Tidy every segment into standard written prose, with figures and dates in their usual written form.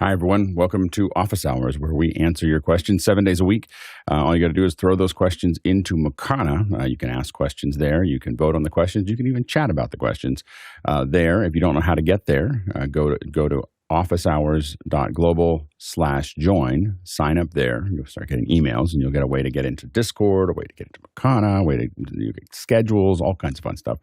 Hi, everyone. Welcome to Office Hours, where we answer your questions 7 days a week. All you got to do is throw those questions into Makana. You can ask questions there. You can vote on the questions. You can even chat about the questions there. If you don't know how to get there, go to officehours.global/join. Sign up there. You'll start getting emails, and you'll get a way to get into Discord, a way to get into Makana, a way to you get schedules, all kinds of fun stuff.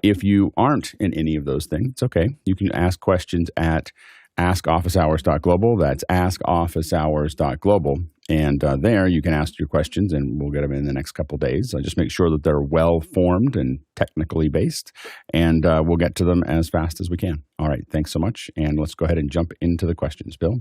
If you aren't in any of those things, it's okay. You can ask questions at askofficehours.global. That's askofficehours.global. And there you can ask your questions, and we'll get them in the next couple of days. So just make sure that they're well-formed and technically based, and we'll get to them as fast as we can. All right, thanks so much. And let's go ahead and jump into the questions. Bill?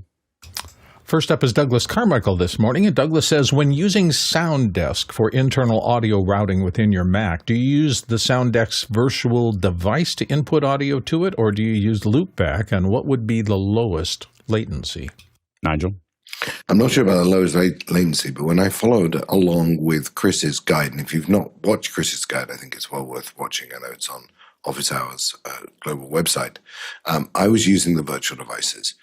First up is Douglas Carmichael this morning. And Douglas says, when using SoundDesk for internal audio routing within your Mac, do you use the SoundDesk Virtual Device to input audio to it, or do you use Loopback? And what would be the lowest latency? Nigel? I'm not sure about the lowest latency, but when I followed along with Chris's guide, and if you've not watched Chris's guide, I think it's well worth watching. I know it's on Office Hours global website. I was using the virtual devices.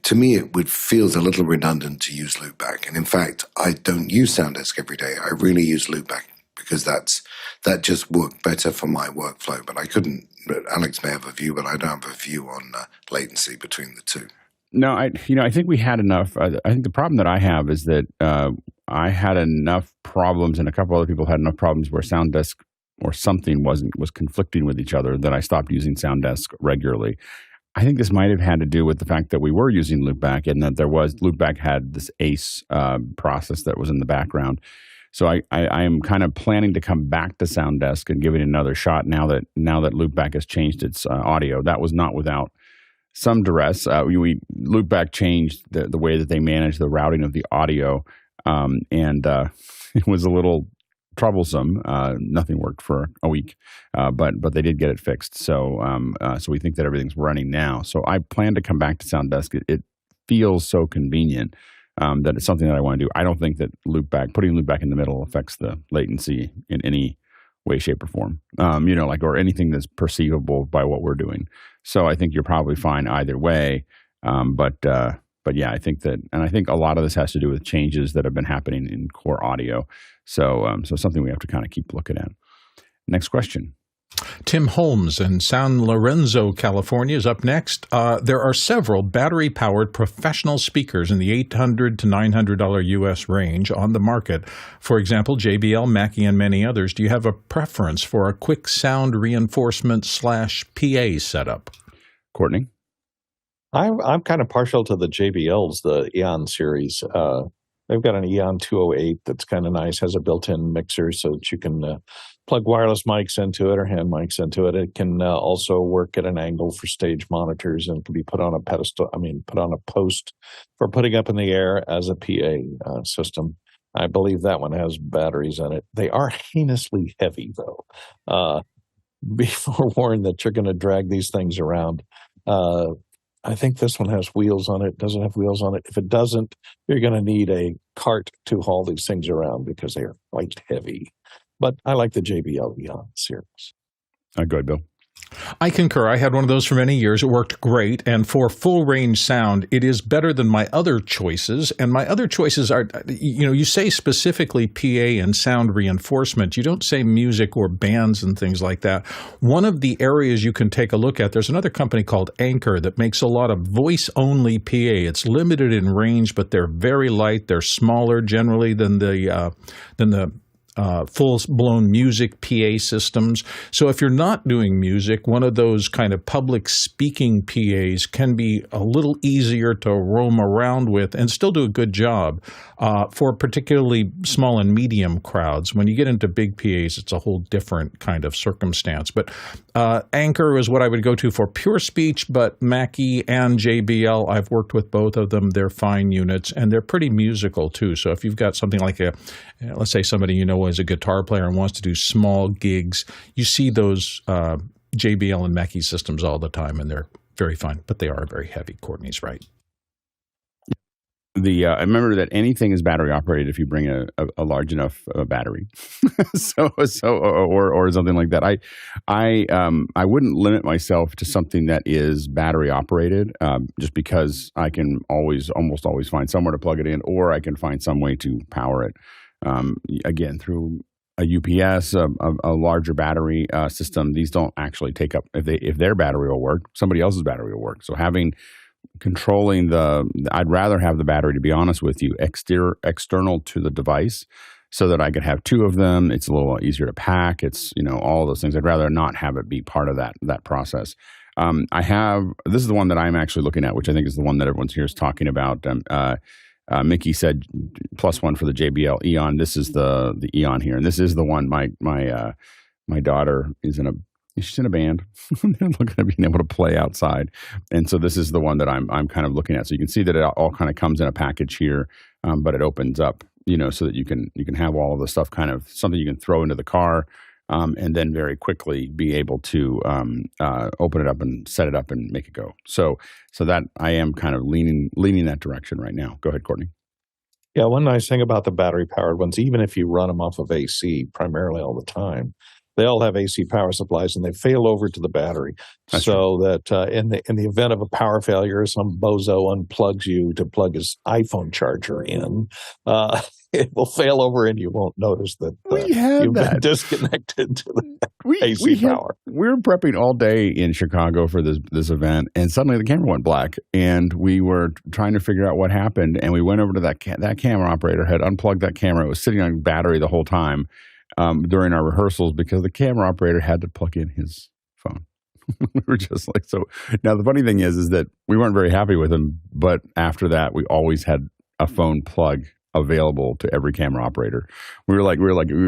To me, it feels a little redundant to use Loopback. And in fact, I don't use SoundDesk every day. I really use Loopback because that just worked better for my workflow. But Alex may have a view, but I don't have a view on latency between the two. No, I think we had enough. I think the problem that I have is that I had enough problems, and a couple other people had enough problems where SoundDesk or something was conflicting with each other that I stopped using SoundDesk regularly. I think this might have had to do with the fact that we were using Loopback, and that Loopback had this ACE process that was in the background. So I am kind of planning to come back to SoundDesk and give it another shot now that Loopback has changed its audio. That was not without some duress. Loopback changed the way that they manage the routing of the audio, and it was a little troublesome. Nothing worked for a week, but they did get it fixed. So we think that everything's running now. So I plan to come back to SoundDesk. It feels so convenient that it's something that I want to do. I don't think that putting Loopback in the middle affects the latency in any way, shape, or form. Or anything that's perceivable by what we're doing. So I think you're probably fine either way. But yeah, I think a lot of this has to do with changes that have been happening in core audio. So something we have to kind of keep looking at. Next question. Tim Holmes in San Lorenzo, California is up next. There are several battery-powered professional speakers in the $800 to $900 U.S. range on the market. For example, JBL, Mackie, and many others. Do you have a preference for a quick sound reinforcement / PA setup? Courtney? I'm kind of partial to the JBLs, the Eon series. They've got an Eon 208 that's kind of nice, has a built-in mixer so that you can plug wireless mics into it or hand mics into it. It can also work at an angle for stage monitors and can be put on a post for putting up in the air as a PA system. I believe that one has batteries in it. They are heinously heavy, though. Be forewarned that you're going to drag these things around. I think this one has wheels on it. Doesn't have wheels on it. If it doesn't, you're going to need a cart to haul these things around because they are quite heavy. But I like the JBL Eon series. Go ahead, Bill. I concur. I had one of those for many years. It worked great. And for full range sound, it is better than my other choices. And my other choices are, you say specifically PA and sound reinforcement. You don't say music or bands and things like that. One of the areas you can take a look at, there's another company called Anchor that makes a lot of voice-only PA. It's limited in range, but they're very light. They're smaller generally than the full-blown music PA systems. So if you're not doing music, one of those kind of public speaking PAs can be a little easier to roam around with and still do a good job for particularly small and medium crowds. When you get into big PAs, it's a whole different kind of circumstance. But Anchor is what I would go to for pure speech, but Mackie and JBL, I've worked with both of them. They're fine units, and they're pretty musical too. So if you've got something like let's say somebody is a guitar player and wants to do small gigs, you see those JBL and Mackie systems all the time, and they're very fine, but they are very heavy. Courtney's right. I remember that anything is battery operated if you bring a large enough battery, or something like that. I wouldn't limit myself to something that is battery operated, just because I can almost always find somewhere to plug it in, or I can find some way to power it. Again, through a UPS, a larger battery system. These don't actually take up, if their battery will work, somebody else's battery will work. So controlling I'd rather have the battery, to be honest with you, external to the device, so that I could have two of them. It's a little easier to pack. It's, all those things. I'd rather not have it be part of that process. This is the one that I'm actually looking at, which I think is the one that everyone here is talking about. Mickey said +1 for the JBL Eon. This is the Eon here, and this is the one my daughter she's in a band. They're looking at being able to play outside, and so this is the one that I'm kind of looking at. So you can see that it all kind of comes in a package here, but it opens up, so that you can have all of the stuff, kind of something you can throw into the car, and then very quickly be able to open it up and set it up and make it go. So that I am kind of leaning that direction right now. Go ahead, Courtney. Yeah, one nice thing about the battery-powered ones, even if you run them off of AC primarily all the time, they all have AC power supplies, and they fail over to the battery. That's so true. That in the event of a power failure, some bozo unplugs you to plug his iPhone charger in, it will fail over, and you won't notice that you've been disconnected to the AC power. We were prepping all day in Chicago for this event, and suddenly the camera went black, and we were trying to figure out what happened. And we went over to that camera operator, had unplugged that camera. It was sitting on battery the whole time. During our rehearsals, because the camera operator had to plug in his phone. We were just like, so. Now the funny thing is that we weren't very happy with him, but after that, we always had a phone plug available to every camera operator. We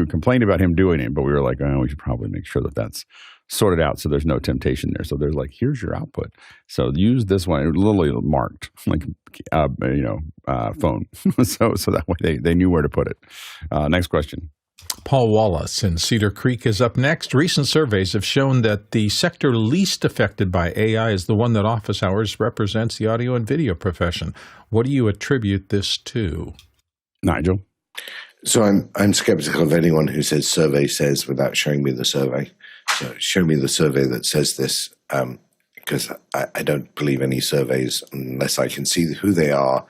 complained about him doing it, but we were like, oh, we should probably make sure that that's sorted out, so there's no temptation there. So there's like, here's your output. So use this one. It was literally marked like, phone. so that way they knew where to put it. Next question. Paul Wallace in Cedar Creek is up next. Recent surveys have shown that the sector least affected by AI is the one that office hours represents, the audio and video profession. What do you attribute this to? Nigel? So I'm skeptical of anyone who says survey says without showing me the survey. So show me the survey that says this, because I don't believe any surveys unless I can see who they are,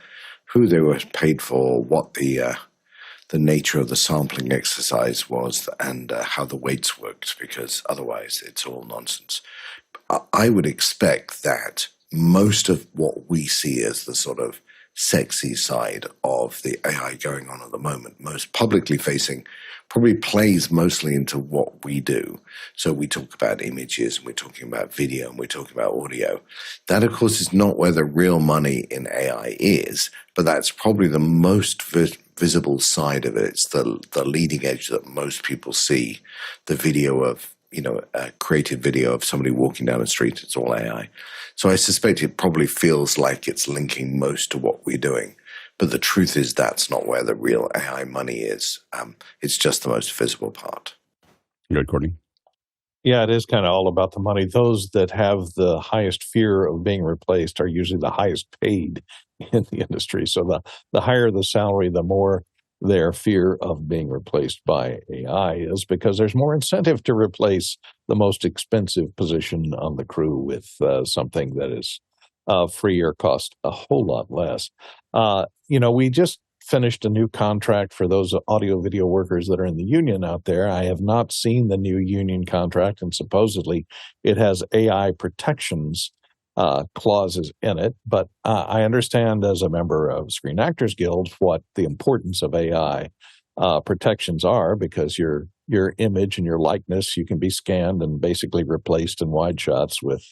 who they were paid for, what the nature of the sampling exercise was, and how the weights worked, because otherwise it's all nonsense. I would expect that most of what we see as the sort of sexy side of the AI going on at the moment, most publicly facing, probably plays mostly into what we do. So we talk about images, and we're talking about video, and we're talking about audio. That, of course, is not where the real money in AI is, but that's probably the most visible side of it. It's the leading edge that most people see. The video of, a creative video of somebody walking down the street, it's all AI. So I suspect it probably feels like it's linking most to what we're doing. But the truth is that's not where the real AI money is. It's just the most visible part. Good, Courtney? Yeah, it is kind of all about the money. Those that have the highest fear of being replaced are usually the highest paid in the industry. So the higher the salary, the more their fear of being replaced by AI is, because there's more incentive to replace the most expensive position on the crew with something that is free or cost a whole lot less. We just finished a new contract for those audio video workers that are in the union out there. I have not seen the new union contract, and supposedly it has AI protections clauses in it. But I understand as a member of Screen Actors Guild what the importance of AI protections are, because your image and your likeness, you can be scanned and basically replaced in wide shots with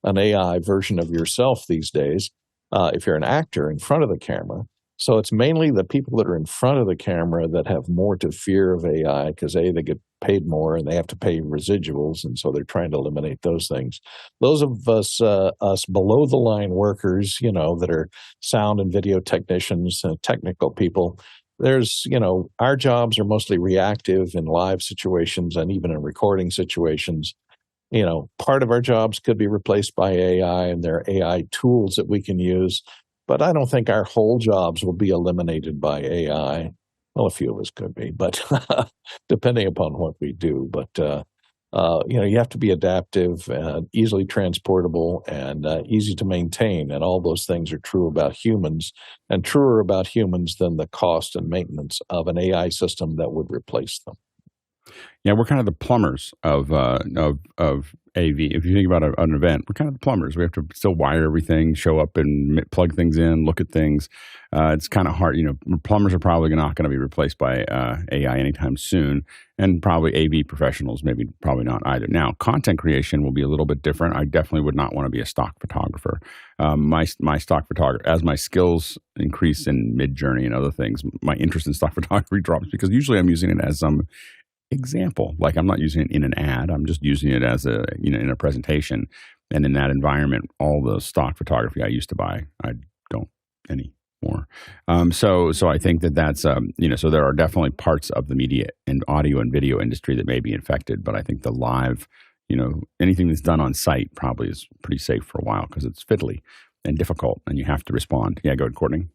an AI version of yourself these days if you're an actor in front of the camera. So it's mainly the people that are in front of the camera that have more to fear of AI, because they get paid more and they have to pay residuals, and so they're trying to eliminate those things. Those of us below the line workers, that are sound and video technicians, technical people, our jobs are mostly reactive in live situations and even in recording situations. Part of our jobs could be replaced by AI, and there are AI tools that we can use. But I don't think our whole jobs will be eliminated by AI. Well, a few of us could be, but depending upon what we do. But you have to be adaptive, easily transportable, and easy to maintain. And all those things are true about humans, and truer about humans than the cost and maintenance of an AI system that would replace them. Yeah, we're kind of the plumbers of AV. If you think about an event, we're kind of the plumbers. We have to still wire everything, show up and plug things in, look at things. It's kind of hard. Plumbers are probably not going to be replaced by AI anytime soon, and probably AV professionals, probably not either. Now, content creation will be a little bit different. I definitely would not want to be a stock photographer. My stock photographer, as my skills increase in Midjourney and other things, my interest in stock photography drops because usually I'm using it as some example. Like I'm not using it in an ad. I'm just using it as in a presentation. And in that environment, all the stock photography I used to buy, I don't anymore. So I think that's, so there are definitely parts of the media and audio and video industry that may be infected, but I think the live, anything that's done on site probably is pretty safe for a while because it's fiddly and difficult and you have to respond. Yeah, go ahead, Courtney.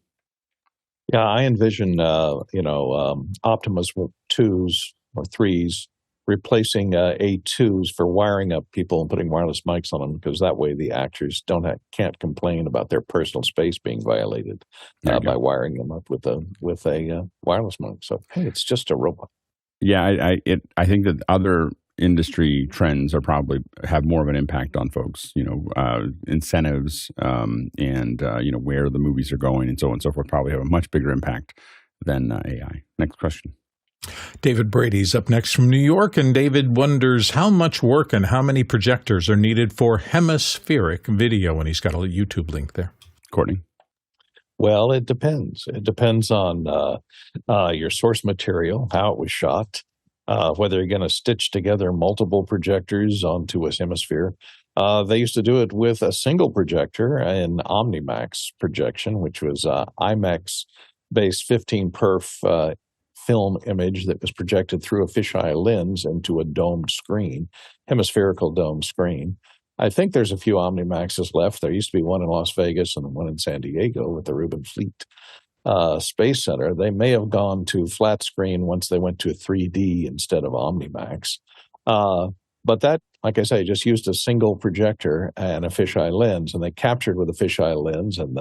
Yeah, I envision, Optimus 2s or 3s replacing A2s for wiring up people and putting wireless mics on them, because that way the actors can't complain about their personal space being violated by wiring them up with a wireless mic. So hey, it's just a robot. Yeah, I think that other industry trends are probably have more of an impact on folks. Incentives and where the movies are going and so on and so forth probably have a much bigger impact than AI. Next question. David Brady's up next from New York, and David wonders how much work and how many projectors are needed for hemispheric video, and he's got a YouTube link there. Courtney? Well, it depends. It depends on your source material, how it was shot, whether you're going to stitch together multiple projectors onto a hemisphere. They used to do it with a single projector, an Omnimax projection, which was IMAX-based 15-perf film image that was projected through a fisheye lens into a domed screen, hemispherical domed screen. I think there's a few Omnimaxes left. There used to be one in Las Vegas and one in San Diego at the Rubin Fleet Space Center. They may have gone to flat screen once they went to 3D instead of Omnimax. But that, like I say, just used a single projector and a fisheye lens, and they captured with a fisheye lens, and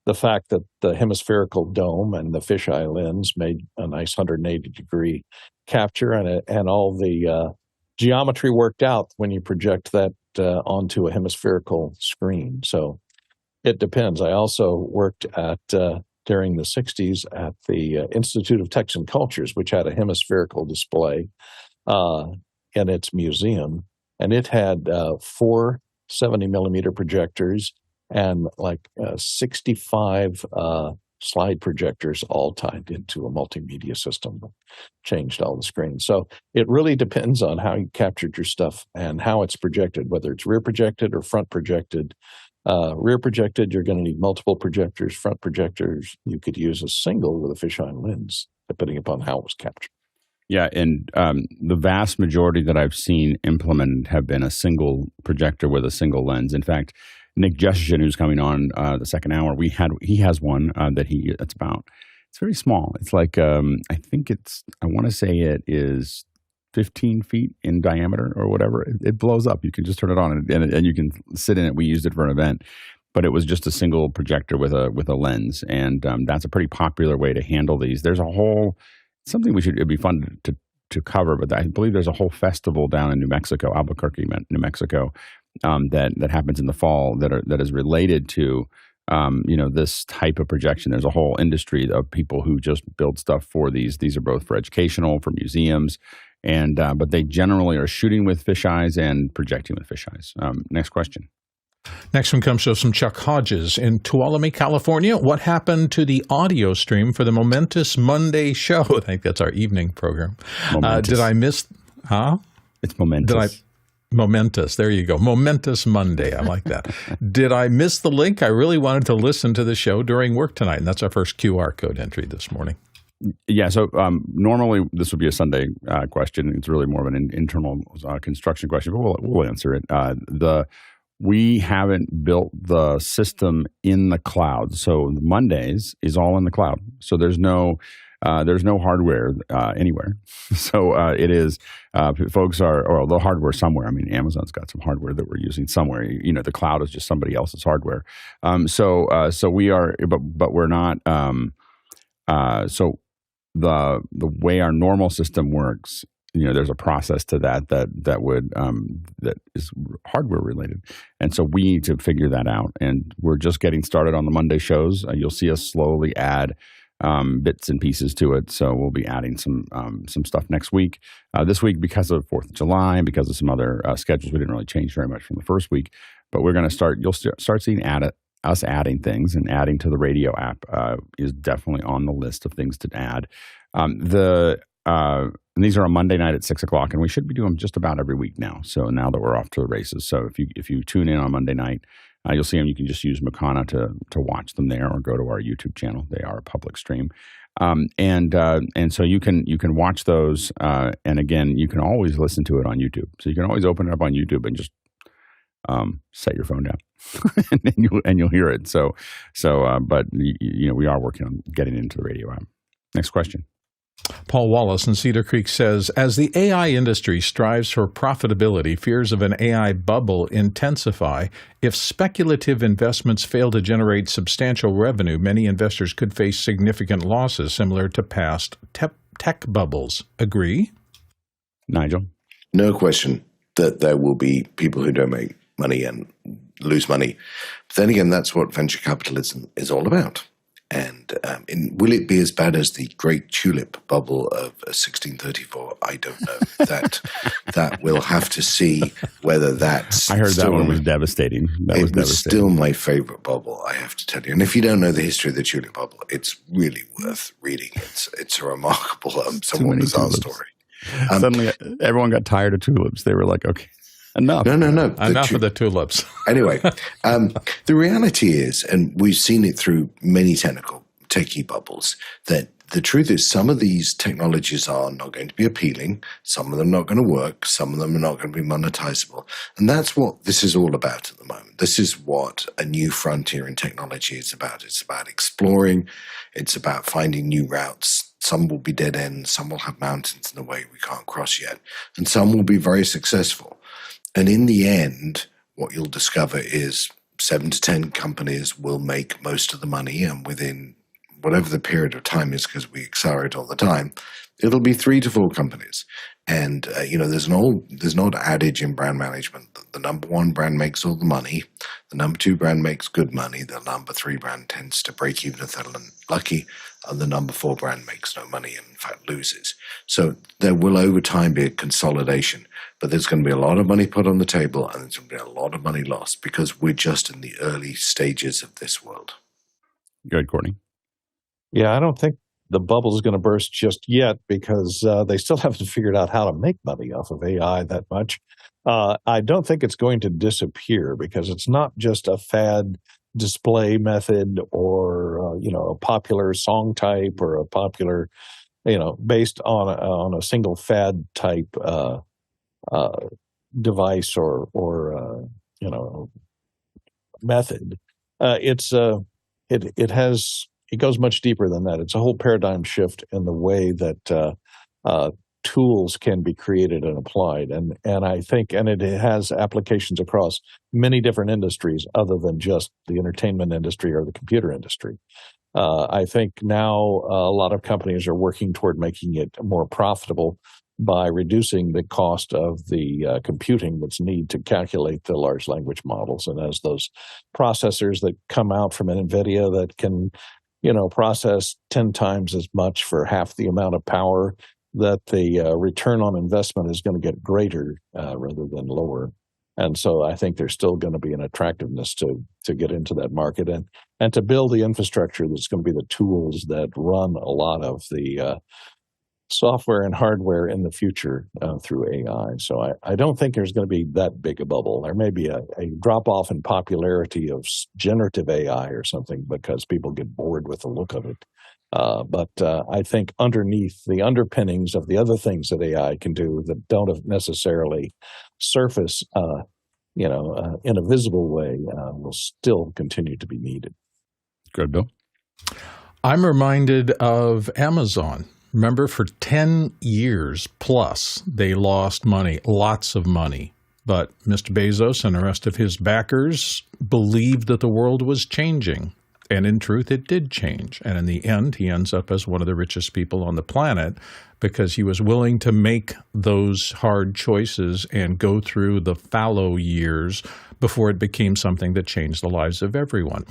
the fact that the hemispherical dome and the fisheye lens made a nice 180-degree capture, and all the geometry worked out when you project that onto a hemispherical screen. So it depends. I also worked during the 60s at the Institute of Texan Cultures, which had a hemispherical display in its museum, and it had 4 70-millimeter projectors and 65 slide projectors all tied into a multimedia system that changed all the screens. So it really depends on how you captured your stuff and how it's projected, whether it's rear projected or front projected. Rear projected, you're going to need multiple projectors. Front projectors, you could use a single with a fisheye lens, depending upon how it was captured. Yeah, and the vast majority that I've seen implemented have been a single projector with a single lens. In fact, Nick Jushchyshyn, who's coming on the second hour, he has one it's very small. It's like I want to say it is 15 feet in diameter or whatever. It blows up. You can just turn it on and you can sit in it. We used it for an event, but it was just a single projector with a lens, and that's a pretty popular way to handle these. There's a whole something it'd be fun to cover, but I believe there's a whole festival down in New Mexico, Albuquerque, New Mexico, that happens in the fall that is related to this type of projection. There's a whole industry of people who just build stuff for these. These are both for educational, for museums, and but they generally are shooting with fisheyes and projecting with fisheyes. Next question. Next one comes from Chuck Hodges in Tuolumne, California. What happened to the audio stream for the Momentous Monday show? I think that's our evening program. Did I miss? Huh? It's momentous. Momentous. There you go. Momentous Monday. I like that. Did I miss the link? I really wanted to listen to the show during work tonight, and that's our first QR code entry this morning. Yeah, so normally this would be a Sunday question. It's really more of an internal construction question, but we'll answer it. we haven't built the system in the cloud. So Mondays is all in the cloud. So there's no hardware anywhere. So it is folks are, or the hardware somewhere. I mean, Amazon's got some hardware that we're using somewhere. The cloud is just somebody else's hardware. So we are, but we're not. So the way our normal system works, there's a process to that is hardware related, and so we need to figure that out. And we're just getting started on the Monday shows. You'll see us slowly add bits and pieces to it. So we'll be adding some stuff next week. This week, because of 4th of July and because of some other schedules, we didn't really change very much from the first week. But we're going to start. You'll start seeing us adding things, and adding to the radio app is definitely on the list of things to add. And these are on Monday night at 6:00, and we should be doing them just about every week now. So now that we're off to the races, so if you tune in on Monday night, you'll see them. You can just use Makana to watch them there, or go to our YouTube channel. They are a public stream, and so you can watch those. And again, you can always listen to it on YouTube. So you can always open it up on YouTube and just set your phone down, and you'll hear it. But we are working on getting into the radio app. Next question. Paul Wallace in Cedar Creek says, as the AI industry strives for profitability, fears of an AI bubble intensify. If speculative investments fail to generate substantial revenue, many investors could face significant losses similar to past tech bubbles. Agree? Nigel? No question that there will be people who don't make money and lose money. But then again, that's what venture capitalism is all about. And will it be as bad as the great tulip bubble of 1634? I don't know. That we'll have to see whether that's. I heard that one was devastating. It was still my favorite bubble, I have to tell you. And if you don't know the history of the tulip bubble, it's really worth reading. It's a remarkable, somewhat bizarre story. Suddenly, everyone got tired of tulips. They were like, okay. Enough. No. Enough of the tulips. Anyway, the reality is, and we've seen it through many techie bubbles, that the truth is some of these technologies are not going to be appealing. Some of them not going to work. Some of them are not going to be monetizable. And that's what this is all about at the moment. This is what a new frontier in technology is about. It's about exploring. It's about finding new routes. Some will be dead ends. Some will have mountains in the way we can't cross yet. And some will be very successful. And in the end, what you'll discover is 7 to 10 companies will make most of the money, and within whatever the period of time is, because we accelerate all the time, it'll be 3 to 4 companies. And there's an old adage in brand management that the number 1 brand makes all the money, the number 2 brand makes good money, the number 3 brand tends to break even if they're lucky, and the number 4 brand makes no money and in fact loses. So there will over time be a consolidation, but there's going to be a lot of money put on the table, and there's going to be a lot of money lost because we're just in the early stages of this world. Good, Courtney. Yeah, I don't think the bubble is going to burst just yet because they still haven't figured out how to make money off of AI that much. I don't think it's going to disappear because it's not just a fad display method or a popular song type or a popular based on a single fad type device or method. It goes much deeper than that. It's a whole paradigm shift in the way that tools can be created and applied, and I think, and it has applications across many different industries other than just the entertainment industry or the computer industry. I think now a lot of companies are working toward making it more profitable by reducing the cost of the computing that's needed to calculate the large language models. And as those processors that come out from NVIDIA that can process 10 times as much for half the amount of power, that the return on investment is going to get greater rather than lower. And so I think there's still going to be an attractiveness to get into that market and to build the infrastructure that's going to be the tools that run a lot of the software and hardware in the future through AI. So I don't think there's going to be that big a bubble. There may be a drop-off in popularity of generative AI or something because people get bored with the look of it. But I think underneath the underpinnings of the other things that AI can do that don't necessarily surface in a visible way, will still continue to be needed. Good, Bill. I'm reminded of Amazon. Remember, for 10 years plus, they lost money, lots of money. But Mr. Bezos and the rest of his backers believed that the world was changing. And in truth, it did change. And in the end, he ends up as one of the richest people on the planet because he was willing to make those hard choices and go through the fallow years before it became something that changed the lives of everyone.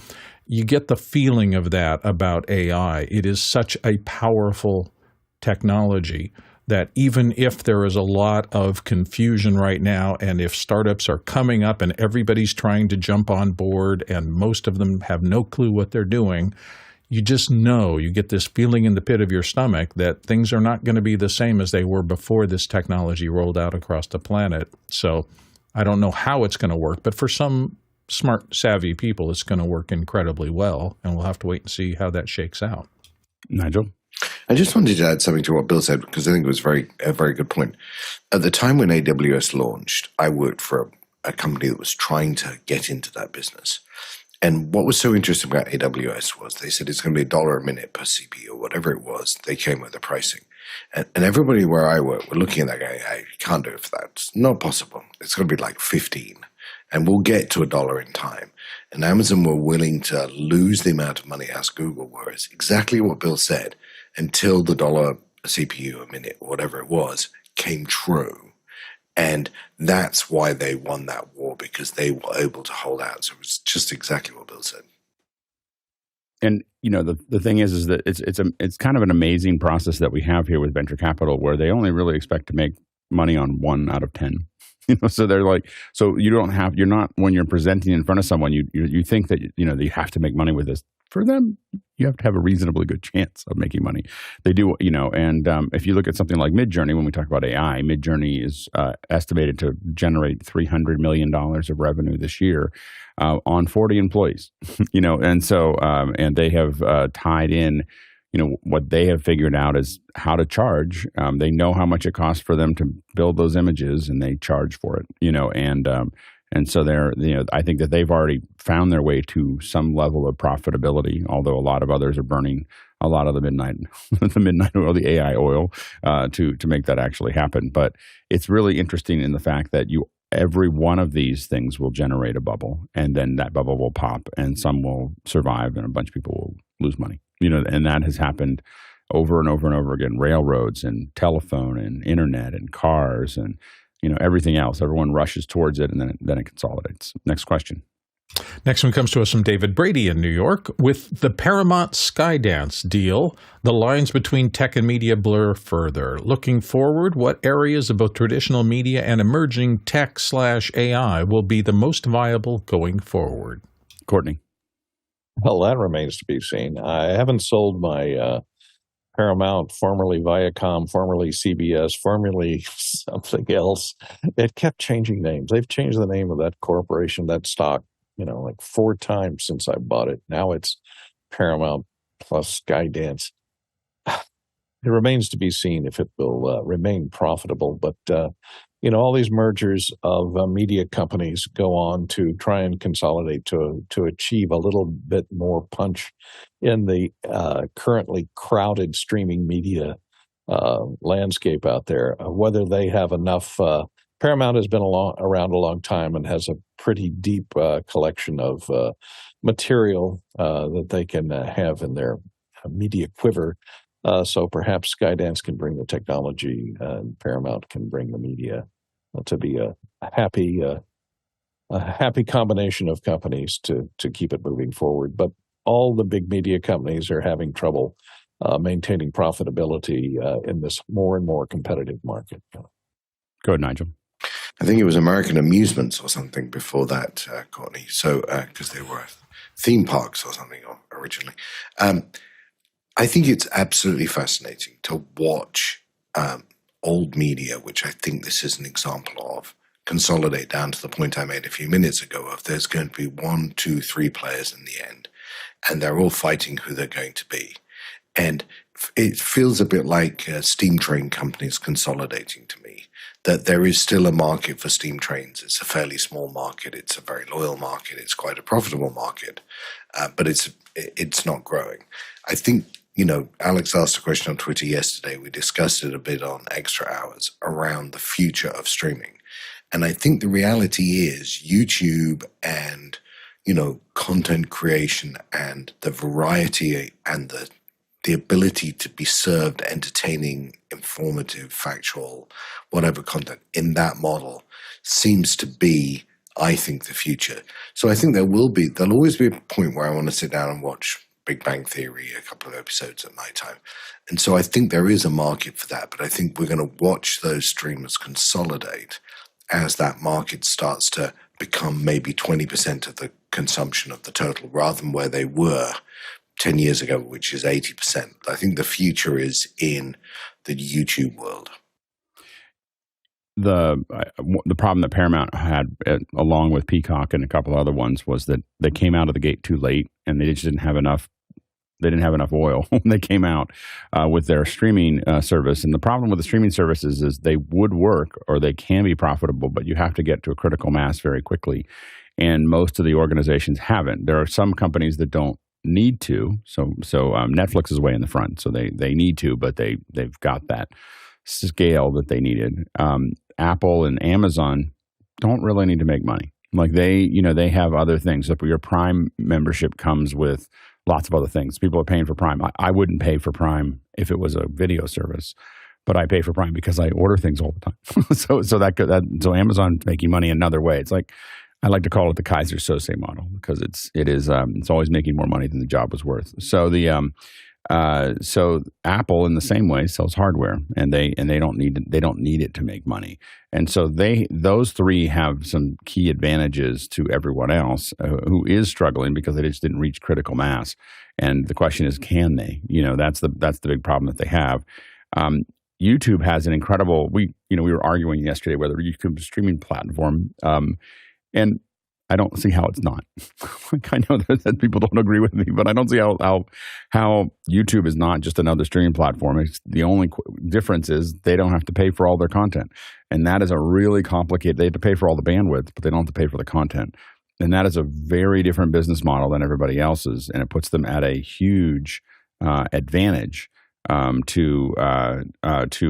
You get the feeling of that about AI. It is such a powerful technology that even if there is a lot of confusion right now, and if startups are coming up and everybody's trying to jump on board and most of them have no clue what they're doing, you just know, you get this feeling in the pit of your stomach that things are not going to be the same as they were before this technology rolled out across the planet. So I don't know how it's going to work, but for some smart, savvy people, it's going to work incredibly well, and we'll have to wait and see how that shakes out. Nigel? I just wanted to add something to what Bill said, because I think it was a very good point. At the time when AWS launched, I worked for a company that was trying to get into that business. And what was so interesting about AWS was they said it's going to be $1 a minute per CPU or whatever it was. They came with the pricing. And everybody where I work were looking at that going, hey, you can't do it for that. It's not possible. It's going to be like 15. And we'll get to $1 in time. And Amazon were willing to lose the amount of money as Google were. It's exactly what Bill said, until the $1 a CPU a minute, or whatever it was, came true. And that's why they won that war, because they were able to hold out. So it was just exactly what Bill said. And the thing is that it's kind of an amazing process that we have here with venture capital, where they only really expect to make money on 1 out of 10. So they're like, so you're not, when you're presenting in front of someone, you think that that you have to make money with this. For them, you have to have a reasonably good chance of making money. They do, and if you look at something like Midjourney, when we talk about AI, Midjourney is estimated to generate $300 million of revenue this year on 40 employees, and so, and they have tied in, what they have figured out is how to charge. They know how much it costs for them to build those images, and they charge for it, and so they're, I think that they've already found their way to some level of profitability, although a lot of others are burning a lot of the midnight oil, the AI oil, to make that actually happen. But it's really interesting in the fact that every one of these things will generate a bubble, and then that bubble will pop, and some will survive, and a bunch of people will lose money. And that has happened over and over and over again. Railroads and telephone and internet and cars and everything else. Everyone rushes towards it, and then it consolidates. Next question. Next one comes to us from David Brady in New York. With the Paramount Skydance deal, the lines between tech and media blur further. Looking forward, what areas of both traditional media and emerging tech/AI will be the most viable going forward? Courtney. Well, that remains to be seen. I haven't sold my Paramount, formerly Viacom, formerly CBS, formerly something else. It kept changing names. They've changed the name of that corporation, that stock, like 4 times since I bought it. Now it's Paramount plus Skydance. It remains to be seen if it will remain profitable. But, all these mergers of media companies go on to try and consolidate to achieve a little bit more punch in the currently crowded streaming media landscape out there. Whether they have enough, Paramount has been around a long time and has a pretty deep collection of material that they can have in their media quiver. So perhaps Skydance can bring the technology and Paramount can bring the media to be a happy combination of companies to keep it moving forward. But all the big media companies are having trouble maintaining profitability in this more and more competitive market. Go ahead, Nigel. I think it was American Amusements or something before that, Courtney. So, because they were theme parks or something originally. I think it's absolutely fascinating to watch old media, which I think this is an example of, consolidate down to the point I made a few minutes ago of there's going to be 1, 2, 3 players in the end, and they're all fighting who they're going to be. And it feels a bit like steam train companies consolidating to me. that there is still a market for steam trains. It's a fairly small market. It's a very loyal market. It's quite a profitable market, but it's not growing. I think, Alex asked a question on Twitter yesterday. We discussed it a bit on Extra Hours around the future of streaming. And I think the reality is YouTube and, content creation and the variety and the ability to be served entertaining, informative, factual, whatever content in that model seems to be, I think, the future. So I think there'll always be a point where I want to sit down and watch Big Bang Theory, a couple of episodes at nighttime. And so I think there is a market for that, but I think we're going to watch those streamers consolidate as that market starts to become maybe 20% of the consumption of the total, rather than where they were 10 years ago, which is 80%. I think the future is in the YouTube world. The problem that Paramount had, along with Peacock and a couple other ones, was that they came out of the gate too late, and they just didn't have enough. They didn't have enough oil when they came out with their streaming service. And the problem with the streaming services is they would work, or they can be profitable, but you have to get to a critical mass very quickly. And most of the organizations haven't. There are some companies that don't need to. So Netflix is way in the front, so they need to, but they've got that scale that they needed. Apple and Amazon don't really need to make money. Like they have other things. So your Prime membership comes with lots of other things. People are paying for Prime. I wouldn't pay for Prime if it was a video service, but I pay for Prime because I order things all the time. so Amazon's making money another way. It's like, I like to call it the Kaiser Sose model, because it's always making more money than the job was worth. So so Apple, in the same way, sells hardware, and they don't need it to make money. And so those three have some key advantages to everyone else who is struggling because they just didn't reach critical mass. And the question is, can they? That's the big problem that they have. YouTube has an incredible. We were arguing yesterday whether YouTube is a streaming platform. And I don't see how it's not. I know that people don't agree with me, but I don't see how YouTube is not just another streaming platform. The only difference is they don't have to pay for all their content. And that is a really complicated, they have to pay for all the bandwidth, but they don't have to pay for the content. And that is a very different business model than everybody else's. And it puts them at a huge advantage to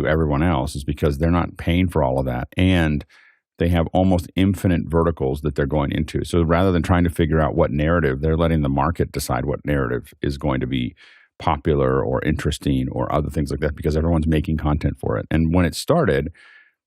everyone else, is because they're not paying for all of that. And they have almost infinite verticals that they're going into. So rather than trying to figure out what narrative, they're letting the market decide what narrative is going to be popular or interesting or other things like that, because everyone's making content for it. And when it started,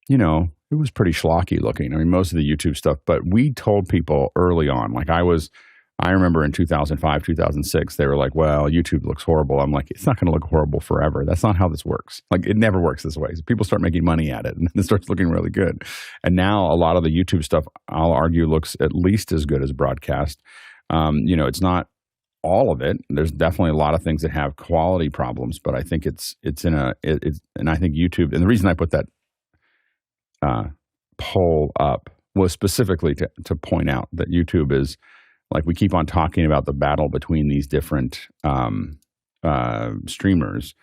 it was pretty schlocky looking. I mean, most of the YouTube stuff, but we told people early on, like I remember in 2005, 2006, they were like, well, YouTube looks horrible. I'm like, it's not going to look horrible forever. That's not how this works. Like, it never works this way. So people start making money at it, and it starts looking really good. And now a lot of the YouTube stuff, I'll argue, looks at least as good as broadcast. It's not all of it. There's definitely a lot of things that have quality problems, but I think and I think YouTube, and the reason I put that poll up was specifically to point out that YouTube is, like, we keep on talking about the battle between these different streamers,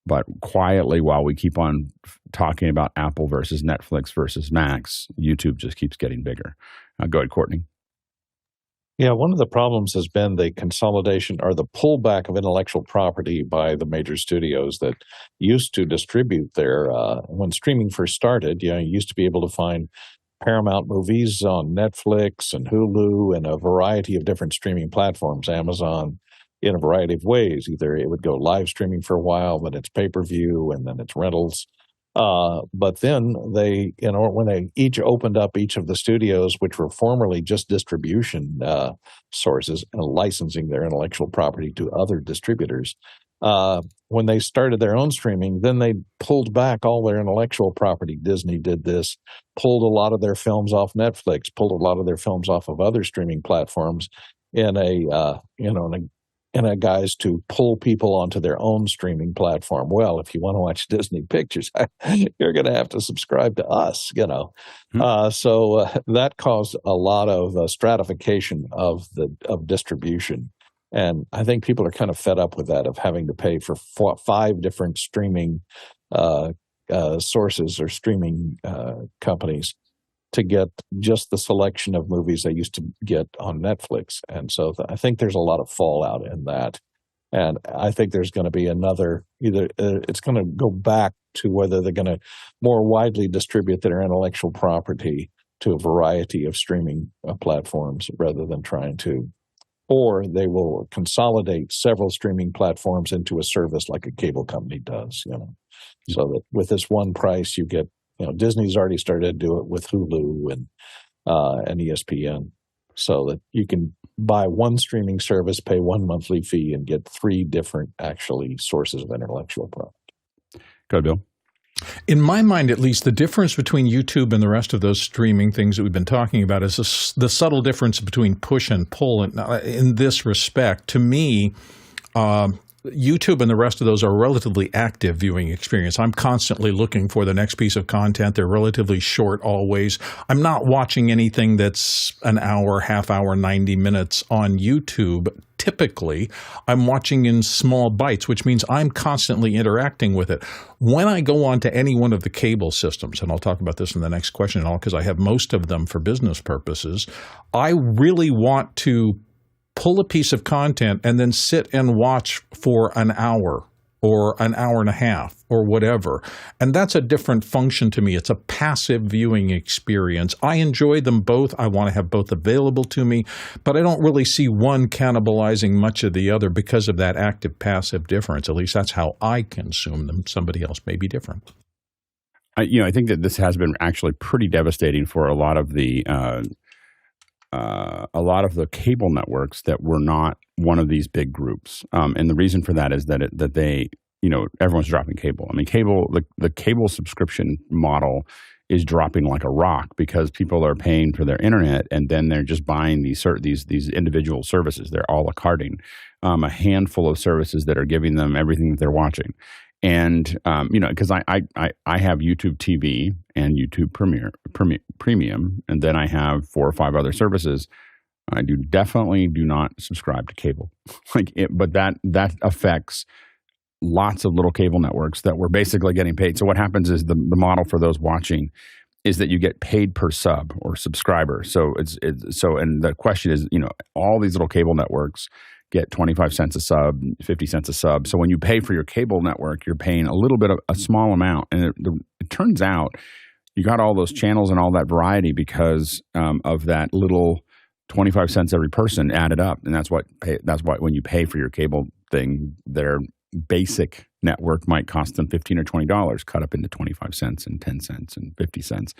but quietly, while we keep on talking about Apple versus Netflix versus Max, YouTube just keeps getting bigger. Go ahead, Courtney. Yeah, one of the problems has been the consolidation or the pullback of intellectual property by the major studios that used to distribute their, when streaming first started, you used to be able to find Paramount movies on Netflix and Hulu and a variety of different streaming platforms, Amazon, in a variety of ways. Either it would go live streaming for a while, then it's pay-per-view, and then it's rentals. But then they, when they each opened up each of the studios, which were formerly just distribution sources, and licensing their intellectual property to other distributors, when they started their own streaming, then they pulled back all their intellectual property. Disney did this, pulled a lot of their films off Netflix, pulled a lot of their films off of other streaming platforms in a guise to pull people onto their own streaming platform. Well, if you want to watch Disney pictures, you're going to have to subscribe to us, So that caused a lot of stratification of distribution. And I think people are kind of fed up with that, of having to pay for 5 different streaming sources or streaming companies to get just the selection of movies they used to get on Netflix. And so I think there's a lot of fallout in that. And I think there's going to be another, either it's going to go back to whether they're going to more widely distribute their intellectual property to a variety of streaming platforms rather than trying to, or they will consolidate several streaming platforms into a service like a cable company does, so that with this one price you get, Disney's already started to do it with Hulu and ESPN, so that you can buy one streaming service, pay one monthly fee, and get 3 different actually sources of intellectual property. Go, Bill. In my mind, at least, the difference between YouTube and the rest of those streaming things that we've been talking about is the subtle difference between push and pull. And in this respect, to me, YouTube and the rest of those are a relatively active viewing experience. I'm constantly looking for the next piece of content. They're relatively short always. I'm not watching anything that's an hour, half hour, 90 minutes on YouTube. Typically, I'm watching in small bites, which means I'm constantly interacting with it. When I go on to any one of the cable systems, and I'll talk about this in the next question and all, because I have most of them for business purposes, I really want to pull a piece of content and then sit and watch for an hour or an hour and a half or whatever. And that's a different function to me. It's a passive viewing experience. I enjoy them both. I want to have both available to me, but I don't really see one cannibalizing much of the other because of that active-passive difference. At least that's how I consume them. Somebody else may be different. I think that this has been actually pretty devastating for a lot of the cable networks that were not one of these big groups. And the reason for that is that they, everyone's dropping cable. I mean, the cable subscription model is dropping like a rock because people are paying for their internet and then they're just buying these individual services. They're a la carting, a handful of services that are giving them everything that they're watching. And, because I have YouTube TV and YouTube Premium, and then I have 4 or 5 other services. I definitely do not subscribe to cable, but that affects lots of little cable networks that were basically getting paid. So what happens is the model for those watching is that you get paid per sub or subscriber. So and the question is, all these little cable networks get 25 cents a sub, 50 cents a sub. So when you pay for your cable network, you're paying a little bit of a small amount. And it turns out you got all those channels and all that variety because of that little 25 cents every person added up. And that's why when you pay for your cable thing, their basic network might cost them $15 or $20, cut up into 25 cents and 10 cents and 50 cents.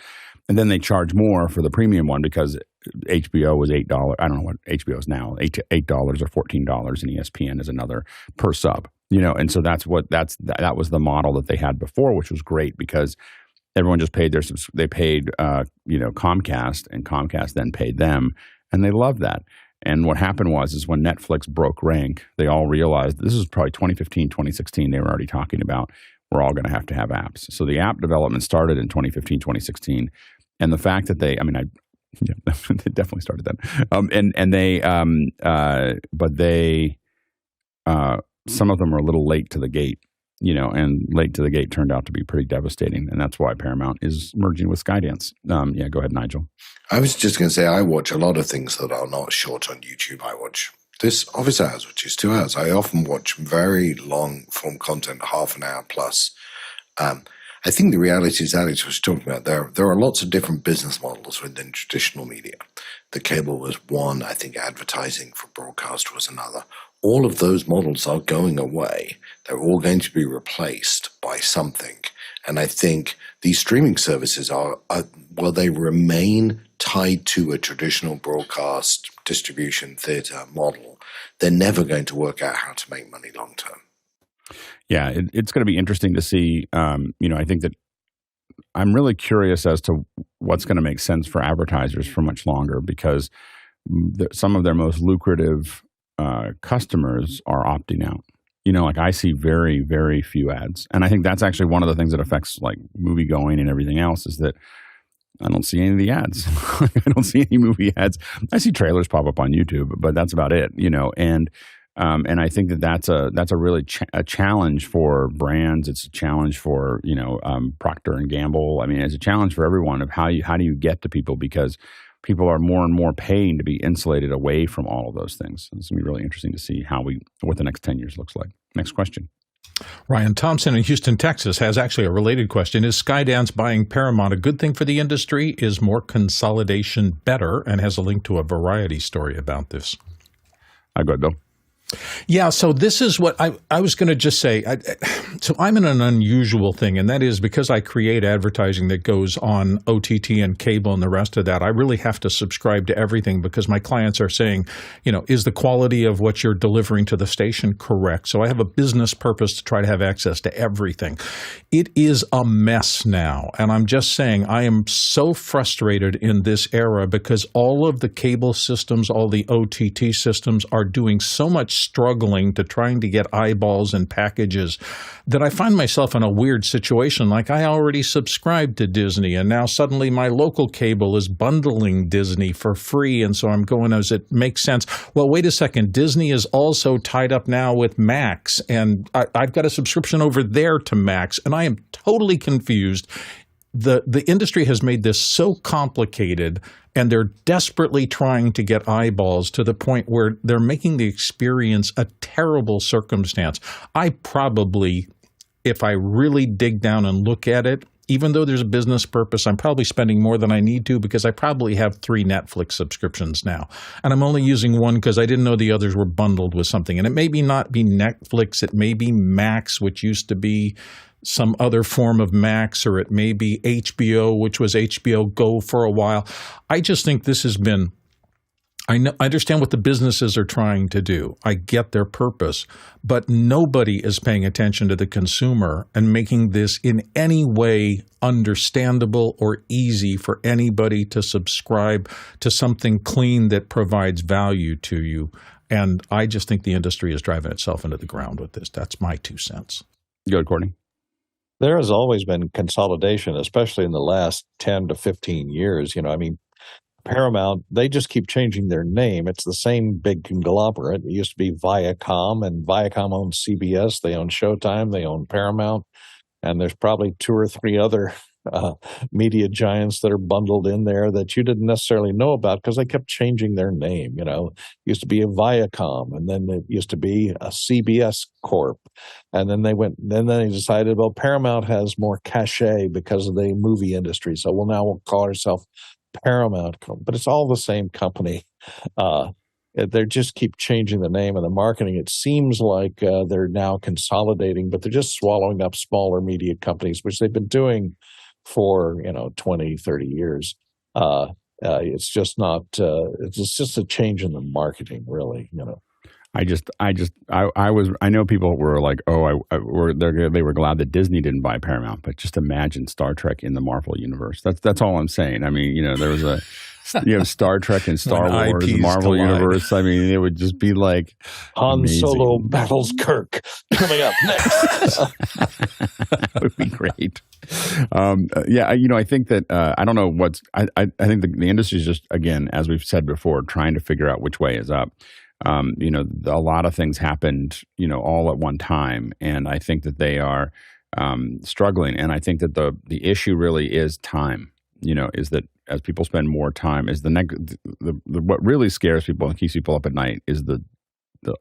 And then they charge more for the premium one because HBO was $8. I don't know what HBO is now, $8 or $14, and ESPN is another per sub. And so that was the model that they had before, which was great because everyone just paid Comcast, and Comcast then paid them, and they loved that. And what happened was when Netflix broke rank, they all realized, this is probably 2015, 2016, they were already talking about, we're all going to have apps. So the app development started in 2015, 2016. And the fact that they definitely started then. Some of them were a little late to the gate, and late to the gate turned out to be pretty devastating. And that's why Paramount is merging with Skydance. Go ahead, Nigel. I was just going to say, I watch a lot of things that are not short on YouTube. I watch this Office Hours, which is 2 hours. I often watch very long form content, half an hour plus. I think the reality is, Alex was talking about, there are lots of different business models within traditional media. The cable was one. I think advertising for broadcast was another. All of those models are going away. They're all going to be replaced by something. And I think these streaming services they remain tied to a traditional broadcast distribution theater model. They're never going to work out how to make money long term. Yeah, it's going to be interesting to see. I think that I'm really curious as to what's going to make sense for advertisers for much longer because some of their most lucrative customers are opting out. I see very, very few ads. And I think that's actually one of the things that affects like movie going and everything else is that I don't see any of the ads. I don't see any movie ads. I see trailers pop up on YouTube, but that's about it, and And I think that that's a really a challenge for brands. It's a challenge for Procter and Gamble. I mean, it's a challenge for everyone of how do you get to people, because people are more and more paying to be insulated away from all of those things. It's going to be really interesting to see what the next 10 years looks like. Next question. Ryan Thompson in Houston, Texas has actually a related question. Is Skydance buying Paramount a good thing for the industry? Is more consolidation better? And has a link to a Variety story about this. Go ahead, Bill. Yeah, so this is what I was going to just say. So I'm in an unusual thing, and that is because I create advertising that goes on OTT and cable and the rest of that, I really have to subscribe to everything because my clients are saying, is the quality of what you're delivering to the station correct? So I have a business purpose to try to have access to everything. It is a mess now, and I'm just saying I am so frustrated in this era because all of the cable systems, all the OTT systems are doing so much struggling to trying to get eyeballs and packages that I find myself in a weird situation. Like I already subscribed to Disney and now suddenly my local cable is bundling Disney for free. And so I'm going, does it make sense? Well, wait a second. Disney is also tied up now with Max and I've got a subscription over there to Max and I am totally confused. The industry has made this so complicated and they're desperately trying to get eyeballs to the point where they're making the experience a terrible circumstance. I probably, if I really dig down and look at it, even though there's a business purpose, I'm probably spending more than I need to because I probably have 3 Netflix subscriptions now. And I'm only using one because I didn't know the others were bundled with something. And it may not be Netflix, it may be Max, which used to be some other form of Max, or it may be HBO, which was HBO Go for a while. I just think this has been, I understand what the businesses are trying to do. I get their purpose, but nobody is paying attention to the consumer and making this in any way understandable or easy for anybody to subscribe to something clean that provides value to you. And I just think the industry is driving itself into the ground with this. That's my 2 cents. Go ahead, Courtney. There has always been consolidation, especially in the last 10 to 15 years. Paramount, they just keep changing their name. It's the same big conglomerate. It used to be Viacom, and Viacom owns CBS. They own Showtime. They own Paramount. And there's probably 2 or 3 other media giants that are bundled in there that you didn't necessarily know about because they kept changing their name. It used to be a Viacom, and then it used to be a CBS Corp. And then they decided, well, Paramount has more cachet because of the movie industry. So we'll call ourselves Paramount, but it's all the same company. They just keep changing the name and the marketing. It seems like they're now consolidating, but they're just swallowing up smaller media companies, which they've been doing for 20, 30 years. It's just not. It's just a change in the marketing, really. I know people were like, they were glad that Disney didn't buy Paramount, but just imagine Star Trek in the Marvel universe. That's all I'm saying. I mean, there was a Star Trek and Star Wars, IPs Marvel collide. universe. I mean, it would just be like Han amazing. Solo battles Kirk coming up next. That would be great. I think that I don't know I think the industry is just, again, as we've said before, trying to figure out which way is up. A lot of things happened, all at one time, and I think that they are struggling. And I think that the issue really is time. Is that as people spend more time, is what really scares people and keeps people up at night is the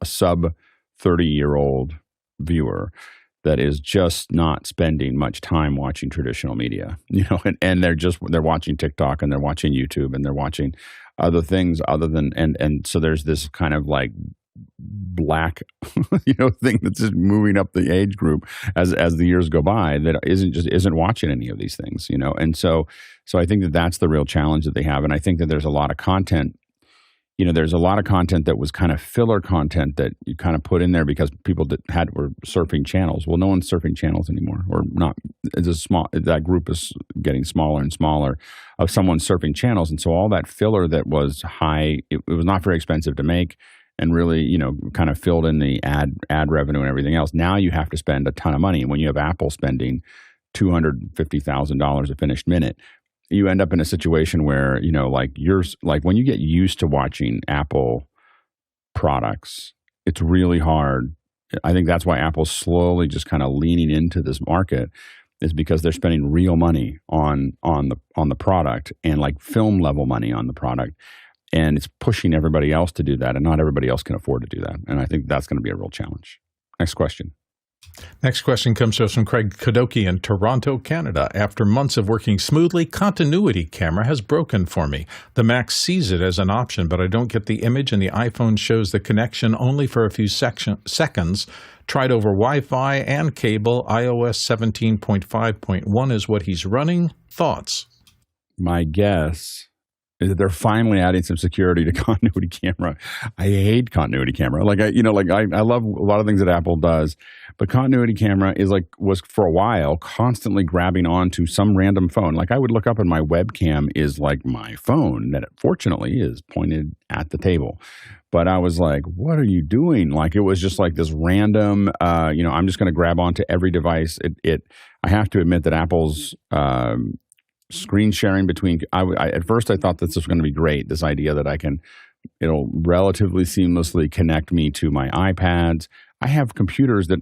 sub 30-year-old viewer that is just not spending much time watching traditional media, and they're watching TikTok and they're watching YouTube and they're watching other things other than, and so there's this kind of like black, thing that's just moving up the age group as the years go by that isn't watching any of these things, and so I think that that's the real challenge that they have, and I think that there's a lot of content. There's a lot of content that was kind of filler content that you kind of put in there because people that were surfing channels. Well, no one's surfing channels anymore, or not. That group is getting smaller and smaller of someone surfing channels, and so all that filler that was high, it was not very expensive to make, and really, kind of filled in the ad revenue and everything else. Now you have to spend a ton of money, and when you have Apple spending $250,000 a finished minute, you end up in a situation where, when you get used to watching Apple products, It's really hard. I think that's why Apple's slowly just kind of leaning into this market, is because they're spending real money on the product, and like film level money on the product, and it's pushing everybody else to do that, and not everybody else can afford to do that. And I think that's going to be a real challenge. Next question. Next question comes to us from Craig Kadoki in Toronto, Canada. After months of working smoothly, continuity camera has broken for me. The Mac sees it as an option, but I don't get the image, and the iPhone shows the connection only for a few seconds. Tried over Wi-Fi and cable. iOS 17.5.1 is what he's running. Thoughts? My guess is that they're finally adding some security to continuity camera. I hate continuity camera. I love a lot of things that Apple does, but continuity camera was for a while constantly grabbing onto some random phone. Like, I would look up and my webcam is like my phone that fortunately is pointed at the table. But I was like, what are you doing? Like, it was just like this random, I'm just going to grab onto every device. I have to admit that Apple's screen sharing between, at first I thought this was going to be great, this idea that it'll relatively seamlessly connect me to my iPads. I have computers that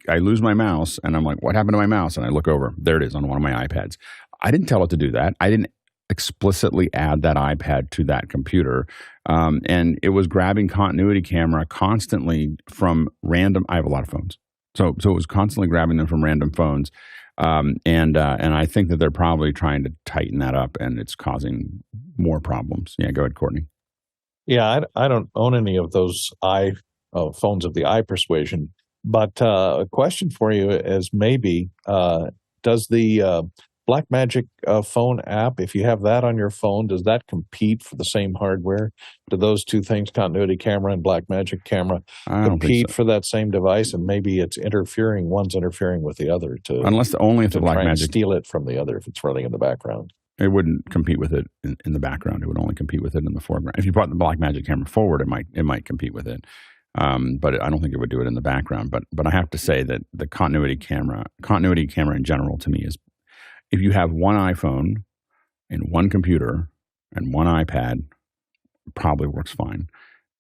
I lose my mouse, and I'm like, what happened to my mouse? And I look over, there it is on one of my iPads. I didn't tell it to do that. I didn't explicitly add that iPad to that computer. And it was grabbing continuity camera constantly from random, I have a lot of phones. So it was constantly grabbing them from random phones. And I think that they're probably trying to tighten that up, and it's causing more problems. Yeah, go ahead, Courtney. Yeah, I don't own any of those phones of the iPersuasion, but a question for you is maybe does the Blackmagic phone app, if you have that on your phone, does that compete for the same hardware? Do those two things, continuity camera and Blackmagic camera, compete for that same device? And maybe one's interfering with the other only if the try and Blackmagic steal it from the other if it's running in the background. It wouldn't compete with it in the background. It would only compete with it in the foreground. If you brought the Blackmagic camera forward, it might compete with it. But I don't think it would do it in the background. But I have to say that the continuity camera in general, to me, is, if you have one iPhone and one computer and one iPad, it probably works fine.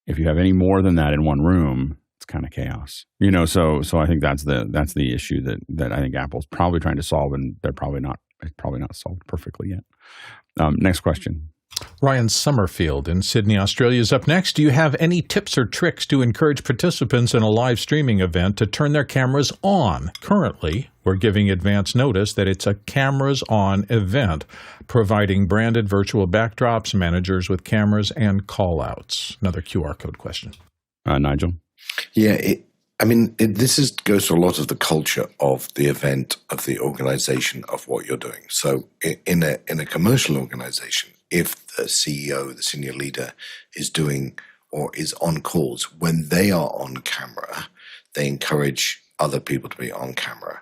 If you have any more than that in one room, it's kind of chaos. So I think that's the issue that I think Apple's probably trying to solve, and it's probably not solved perfectly yet. Next question. Ryan Summerfield in Sydney, Australia is up next. Do you have any tips or tricks to encourage participants in a live streaming event to turn their cameras on? Currently, we're giving advance notice that it's a cameras on event, providing branded virtual backdrops, managers with cameras, and call-outs. Another QR code question. Nigel? Yeah, this goes to a lot of the culture of the event, of the organization, of what you're doing. So in a commercial organization, if the CEO, the senior leader, is doing or is on calls, when they are on camera, they encourage other people to be on camera.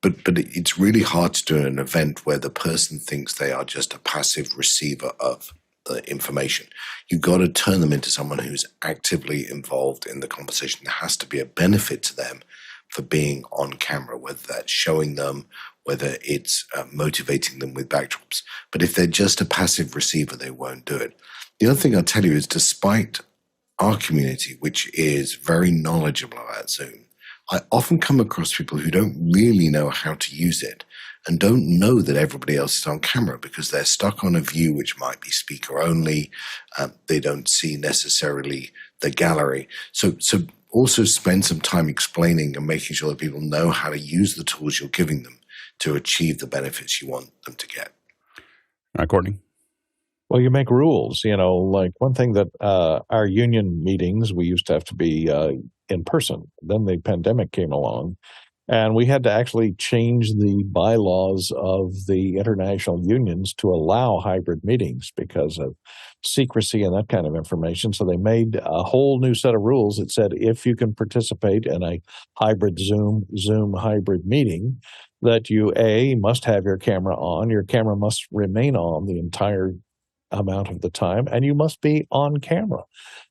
But it's really hard to do in an event where the person thinks they are just a passive receiver of the information. You've got to turn them into someone who's actively involved in the conversation. There has to be a benefit to them for being on camera, whether that's showing them, whether it's motivating them with backdrops. But if they're just a passive receiver, they won't do it. The other thing I'll tell you is, despite our community, which is very knowledgeable about Zoom, I often come across people who don't really know how to use it and don't know that everybody else is on camera because they're stuck on a view which might be speaker only. They don't see necessarily the gallery. So also spend some time explaining and making sure that people know how to use the tools you're giving them to achieve the benefits you want them to get. Courtney? Well, you make rules. Like one thing that our union meetings, we used to have to be in person. Then the pandemic came along, and we had to actually change the bylaws of the international unions to allow hybrid meetings because of secrecy and that kind of information. So they made a whole new set of rules that said if you can participate in a hybrid Zoom hybrid meeting, that you must have your camera on. Your camera must remain on the entire amount of the time, and you must be on camera.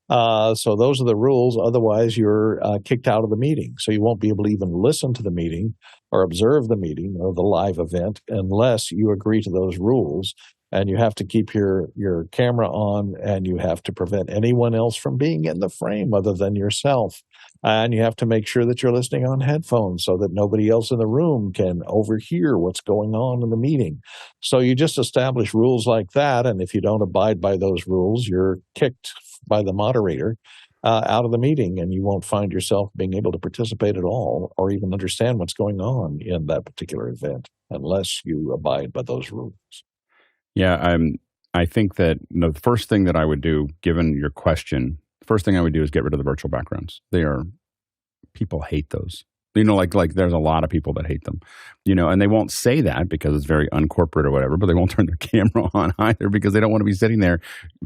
So those are the rules. Otherwise, you're kicked out of the meeting. So you won't be able to even listen to the meeting or observe the meeting or the live event unless you agree to those rules. and you have to keep your camera on, and you have to prevent anyone else from being in the frame other than yourself. And you have to make sure that you're listening on headphones so that nobody else in the room can overhear what's going on in the meeting. So you just establish rules like that, and if you don't abide by those rules, you're kicked by the moderator out of the meeting, and you won't find yourself being able to participate at all or even understand what's going on in that particular event unless you abide by those rules. Yeah, I think that the first thing that I would do, given your question, the first thing I would do is get rid of the virtual backgrounds. People hate those. Like there's a lot of people that hate them, and they won't say that because it's very uncorporate or whatever, but they won't turn their camera on either because they don't want to be sitting there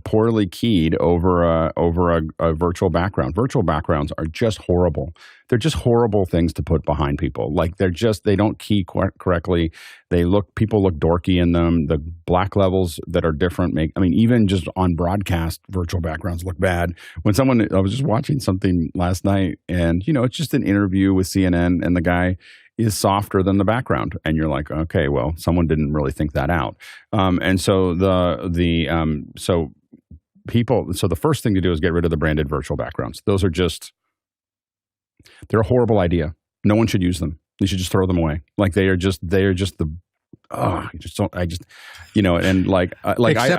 poorly keyed over a virtual background. Virtual backgrounds are just horrible. They're just horrible things to put behind people. Like they don't key correctly. People look dorky in them. The black levels that are different even just on broadcast, virtual backgrounds look bad. I was just watching something last night and, it's just an interview with CNN and the guy is softer than the background. And you're like, okay, well, someone didn't really think that out. So the first thing to do is get rid of the branded virtual backgrounds. They're a horrible idea. No one should use them. You should just throw them away. Like they are just the. Except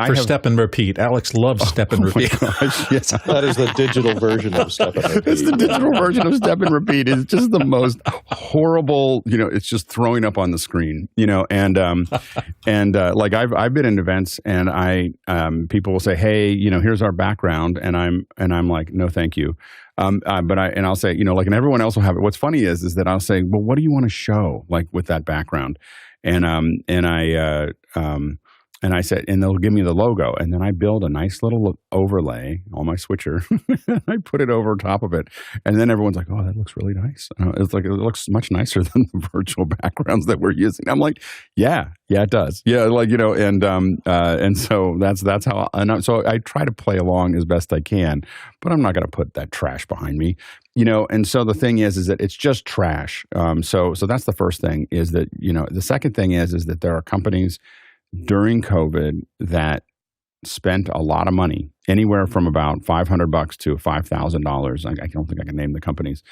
for step and repeat. Alex loves step and repeat. Gosh, yes. That is the digital version of step and repeat. It's the digital version of step and repeat. It's just the most horrible, it's just throwing up on the screen, I've been in events and people will say, hey, here's our background. And I'm like, no, thank you. I'll say, and everyone else will have it. What's funny is that I'll say, well, what do you want to show with that background? And I said, and they'll give me the logo, and then I build a nice little overlay on my switcher. I put it over top of it, and then everyone's like, "Oh, that looks really nice." It's like it looks much nicer than the virtual backgrounds that we're using. I'm like, "Yeah, it does." Yeah, and so that's how. So I try to play along as best I can, but I'm not going to put that trash behind me. And so the thing is that it's just trash. So that's the first thing is that, the second thing is that there are companies during COVID that spent a lot of money, anywhere from about $500 to $5,000. I don't think I can name the companies,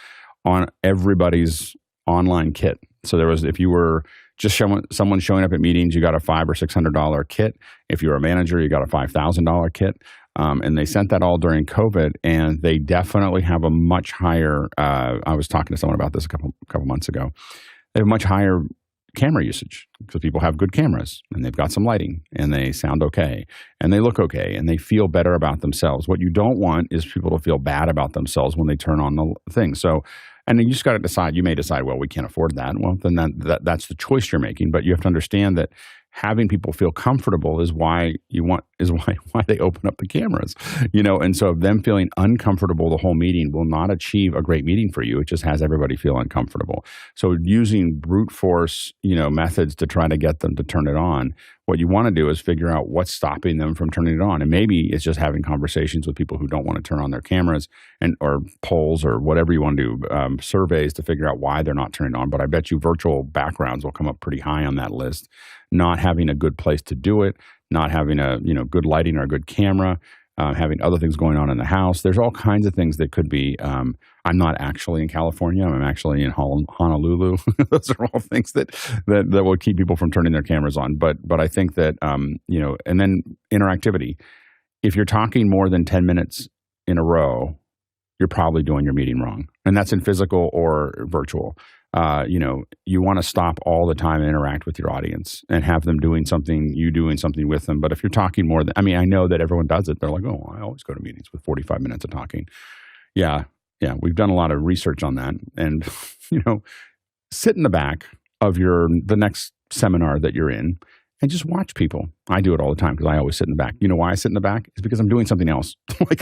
on everybody's online kit. So if you were just someone showing up at meetings, you got a $500 or $600 kit. If you were a manager, you got a $5,000 kit. And they sent that all during COVID, and they definitely have a much higher. I was talking to someone about this a couple months ago. They have much higher camera usage because people have good cameras and they've got some lighting and they sound okay and they look okay and they feel better about themselves. What you don't want is people to feel bad about themselves when they turn on the thing. So, and then you just got to decide. You may decide, well, we can't afford that. Well, then that's the choice you're making. But you have to understand that having people feel comfortable is why they open up the cameras, and so them feeling uncomfortable the whole meeting will not achieve a great meeting for you. It just has everybody feel uncomfortable. So using brute force, methods to try to get them to turn it on, what you want to do is figure out what's stopping them from turning it on. And maybe it's just having conversations with people who don't want to turn on their cameras or polls or whatever you want to do, surveys to figure out why they're not turning on. But I bet you virtual backgrounds will come up pretty high on that list. Not having a good place to do it, not having a good lighting or a good camera, having other things going on in the house. There's all kinds of things that could be. I'm not actually in California. I'm actually in Honolulu. Those are all things that will keep people from turning their cameras on. But I think that and then interactivity. If you're talking more than 10 minutes in a row, you're probably doing your meeting wrong, and that's in physical or virtual. You want to stop all the time and interact with your audience and have them doing something with them. But if you're talking more than, I know that everyone does it. They're like, oh, I always go to meetings with 45 minutes of talking. Yeah. We've done a lot of research on that. And, sit in the back of the next seminar that you're in and just watch people. I do it all the time because I always sit in the back. You know why I sit in the back? It's because I'm doing something else.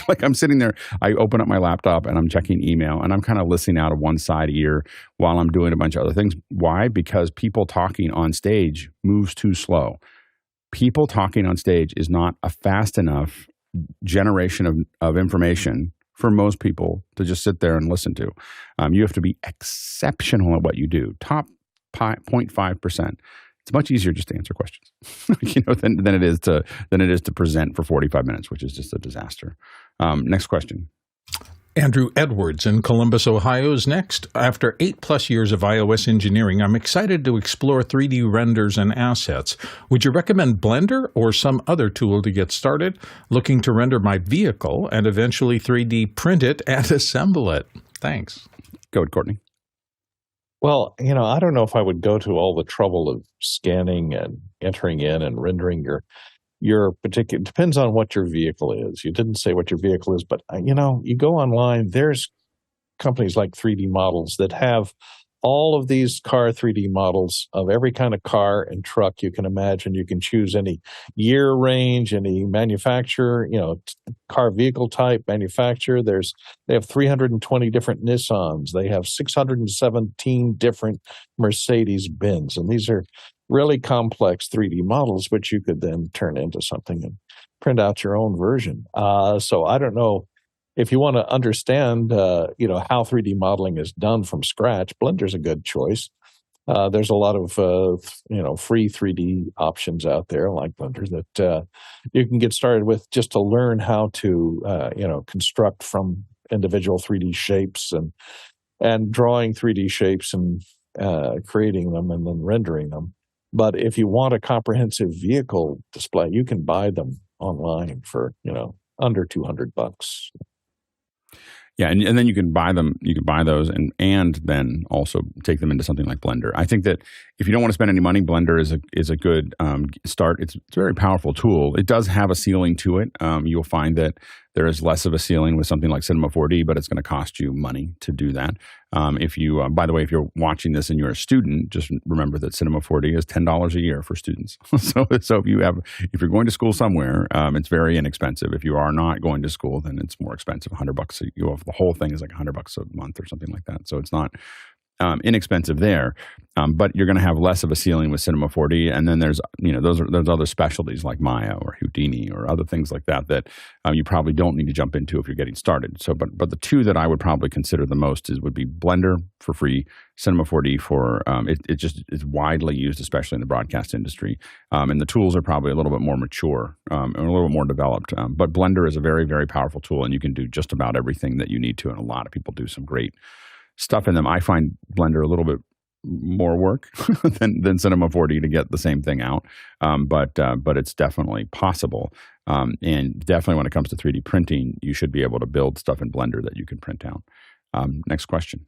like I'm sitting there, I open up my laptop and I'm checking email and I'm kind of listening out of one side ear while I'm doing a bunch of other things. Why? Because people talking on stage moves too slow. People talking on stage is not a fast enough generation of information for most people to just sit there and listen to. You have to be exceptional at what you do. Top 0.5%. it's much easier just to answer questions, than it is to present for 45 minutes, which is just a disaster. Next question. Andrew Edwards in Columbus, Ohio is next. After 8+ years of iOS engineering, I'm excited to explore 3D renders and assets. Would you recommend Blender or some other tool to get started? Looking to render my vehicle and eventually 3D print it and assemble it. Thanks. Go ahead, Courtney. Well, I don't know if I would go to all the trouble of scanning and entering in and rendering your particular, depends on what your vehicle is. You didn't say what your vehicle is, but you go online, there's companies like 3D Models that have all of these car 3D models of every kind of car and truck you can imagine. You can choose any year range, any manufacturer, car vehicle type, manufacturer. They have 320 different Nissans. They have 617 different Mercedes-Benz. And these are really complex 3D models, which you could then turn into something and print out your own version. So I don't know if you want to understand, how 3D modeling is done from scratch. Blender's a good choice. There's a lot of free 3D options out there like Blender that you can get started with just to learn how to construct from individual 3D shapes and drawing 3D shapes and creating them and then rendering them. But if you want a comprehensive vehicle display, you can buy them online for, under $200. Yeah, and then you can buy them. You can buy those and then also take them into something like Blender. I think that if you don't want to spend any money, Blender is a good start. It's a very powerful tool. It does have a ceiling to it. You'll find that there is less of a ceiling with something like Cinema 4D, but it's going to cost you money to do that. If you, by the way, if you're watching this and you're a student, just remember that Cinema 4D is $10 a year for students. so if you're going to school somewhere, it's very inexpensive. If you are not going to school, then it's more expensive. $100 the whole thing is like $100 a month or something like that. So it's not inexpensive there, but you're going to have less of a ceiling with Cinema 4D. And then there's those other specialties like Maya or Houdini or other things like that you probably don't need to jump into if you're getting started. So, but the two that I would probably consider the most would be Blender for free, Cinema 4D for it's widely used, especially in the broadcast industry, and the tools are probably a little bit more mature and a little bit more developed. But Blender is a very, very powerful tool, and you can do just about everything that you need to, and a lot of people do some great stuff in them. I find Blender a little bit more work than Cinema 4D to get the same thing out, but it's definitely possible. And definitely when it comes to 3D printing, you should be able to build stuff in Blender that you can print out. Next question.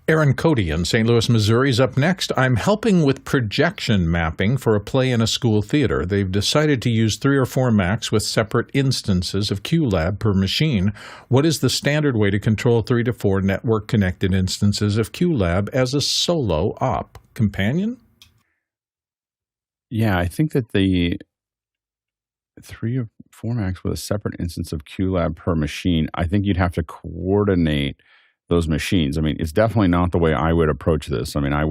Aaron Cody in St. Louis, Missouri is up next. I'm helping with projection mapping for a play in a school theater. They've decided to use 3 or 4 Macs with separate instances of QLab per machine. What is the standard way to control 3 to 4 network-connected instances of QLab as a solo op? Companion? Yeah, I think that the 3 or 4 Macs with a separate instance of QLab per machine, I think you'd have to coordinate those machines. I mean, it's definitely not the way I would approach this. I mean, I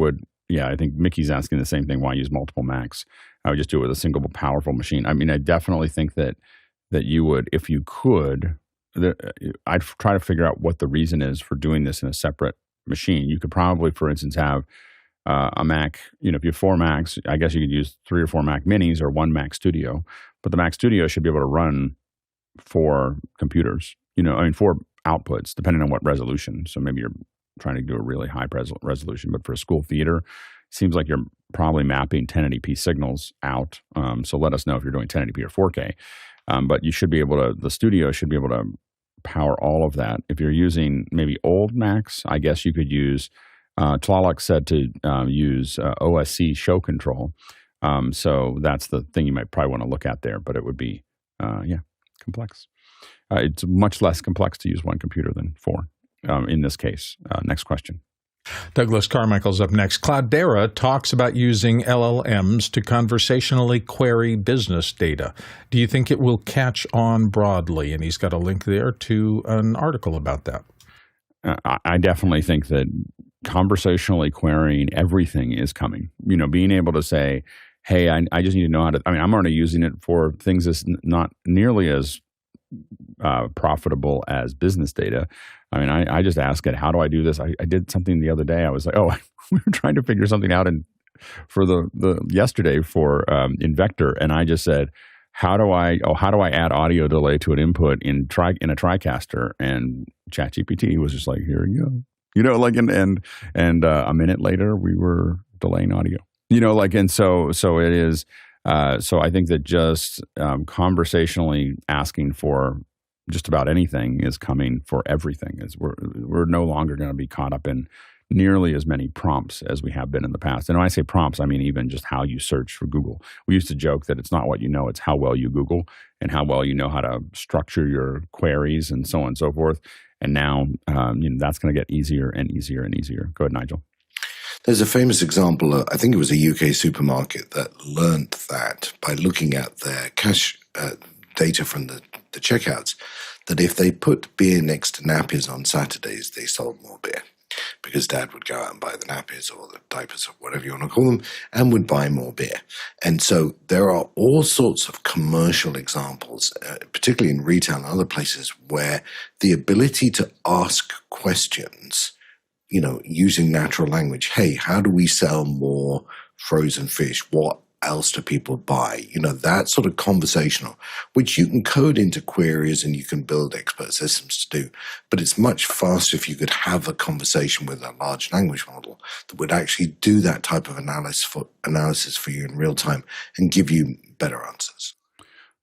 think Mickey's asking the same thing. Why use multiple Macs? I would just do it with a single powerful machine. I mean, I definitely think that you would, if you could, I'd try to figure out what the reason is for doing this in a separate machine. You could probably, for instance, have a Mac, if you have 4 Macs, I guess you could use 3 or 4 Mac Minis or 1 Mac Studio, but the Mac Studio should be able to run 4 computers, 4 outputs, depending on what resolution. So maybe you're trying to do a really high resolution, but for a school theater, it seems like you're probably mapping 1080p signals out. So let us know if you're doing 1080p or 4K. But you should be able to, the studio should be able to power all of that. If you're using maybe old Macs, I guess you could use, Tlaloc said to use OSC show control. So that's the thing you might probably want to look at there, but it would be, complex. It's much less complex to use 1 computer than 4 in this case. Next question. Douglas Carmichael's up next. Cloudera talks about using LLMs to conversationally query business data. Do you think it will catch on broadly? And he's got a link there to an article about that. I definitely think that conversationally querying everything is coming. Being able to say, hey, I just need to know how to, I'm already using it for things that's not nearly as profitable as business data. I just ask it, how do I do this? I did something the other day. I was like, we were trying to figure something out in the yesterday for in Vector, and I just said, how do I add audio delay to an input in a TriCaster? And ChatGPT was just like, here you go. And a minute later we were delaying audio. And so it is. So I think that just conversationally asking for just about anything is coming for everything. We're no longer going to be caught up in nearly as many prompts as we have been in the past. And when I say prompts, I mean even just how you search for Google. We used to joke that it's not what you know, it's how well you Google and how well you know how to structure your queries and so on and so forth. And now that's going to get easier and easier and easier. Go ahead, Nigel. There's a famous example, I think it was a UK supermarket that learned that by looking at their cash data from the checkouts, that if they put beer next to nappies on Saturdays, they sold more beer. Because Dad would go out and buy the nappies or the diapers or whatever you want to call them and would buy more beer. And so there are all sorts of commercial examples, particularly in retail and other places, where the ability to ask questions, using natural language, hey, how do we sell more frozen fish? What else do people buy? That sort of conversational, which you can code into queries and you can build expert systems to do. But it's much faster if you could have a conversation with a large language model that would actually do that type of analysis for you in real time and give you better answers.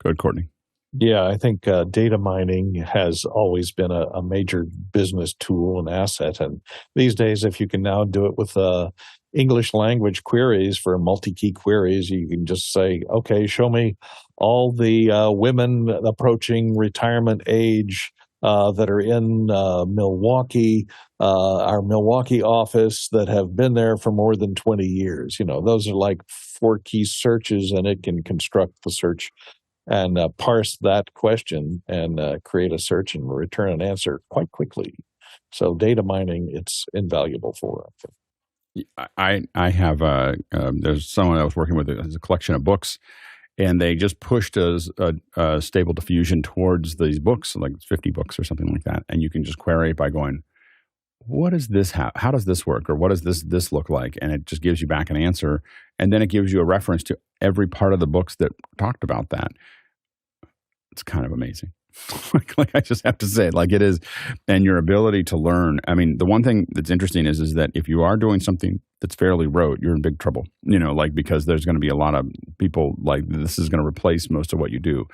Go ahead, Courtney. Yeah, I think data mining has always been a major business tool and asset. And these days, if you can now do it with English language queries for multi-key queries, you can just say, okay, show me all the women approaching retirement age that are in Milwaukee, our Milwaukee office that have been there for more than 20 years. Those are like 4-key searches, and it can construct the search and parse that question and create a search and return an answer quite quickly. So data mining, it's invaluable for us. I have there's someone I was working with as a collection of books, and they just pushed a stable diffusion towards these books, like 50 books or something like that. And you can just query it by going, what is this? How does this work? Or what does this look like? And it just gives you back an answer. And then it gives you a reference to every part of the books that talked about that. It's kind of amazing. like I just have to say, like it is, and your ability to learn. I mean, the one thing that's interesting is that if you are doing something that's fairly rote, you're in big trouble, because there's going to be a lot of people like this is going to replace most of what you do.